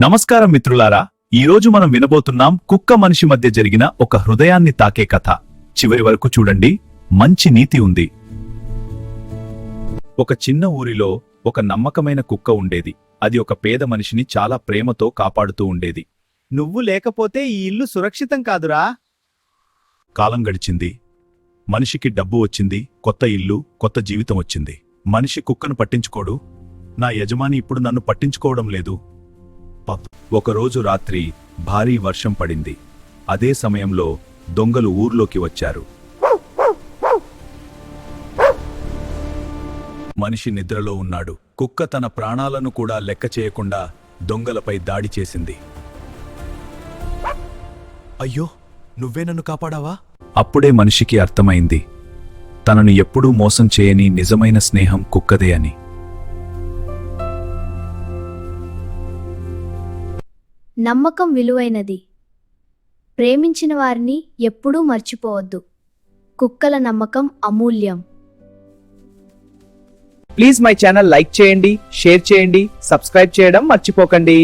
నమస్కారం మిత్రులారా, ఈరోజు మనం వినబోతున్నాం కుక్క మనిషి మధ్య జరిగిన ఒక హృదయాన్ని తాకే కథ. చివరి వరకు చూడండి, మంచి నీతి ఉంది. ఒక చిన్న ఊరిలో ఒక నమ్మకమైన కుక్క ఉండేది. అది ఒక పేద మనిషిని చాలా ప్రేమతో కాపాడుతూ ఉండేది. నువ్వు లేకపోతే ఈ ఇల్లు సురక్షితం కాదురా. కాలం గడిచింది. మనిషికి డబ్బు వచ్చింది, కొత్త ఇల్లు, కొత్త జీవితం వచ్చింది. మనిషి కుక్కను పట్టించుకోడు. నా యజమాని ఇప్పుడు నన్ను పట్టించుకోవడం లేదు. ఒకరోజు రాత్రి భారీ వర్షం పడింది. అదే సమయంలో దొంగలు ఊర్లోకి వచ్చారు. మనిషి నిద్రలో ఉన్నాడు. కుక్క తన ప్రాణాలను కూడా లెక్క చేయకుండా దొంగలపై దాడి చేసింది. అయ్యో, నువ్వే నన్ను కాపాడావా? అప్పుడే మనిషికి అర్థమైంది, తనను ఎప్పుడూ మోసం చేయని నిజమైన స్నేహం కుక్కదే అని. నమ్మకం విలువైనది. ప్రేమించిన వారిని ఎప్పుడూ మర్చిపోవద్దు. కుక్కల నమ్మకం అమూల్యం. ప్లీజ్ మై ఛానల్ లైక్ చేయండి, షేర్ చేయండి, సబ్స్క్రైబ్ చేయడం మర్చిపోకండి.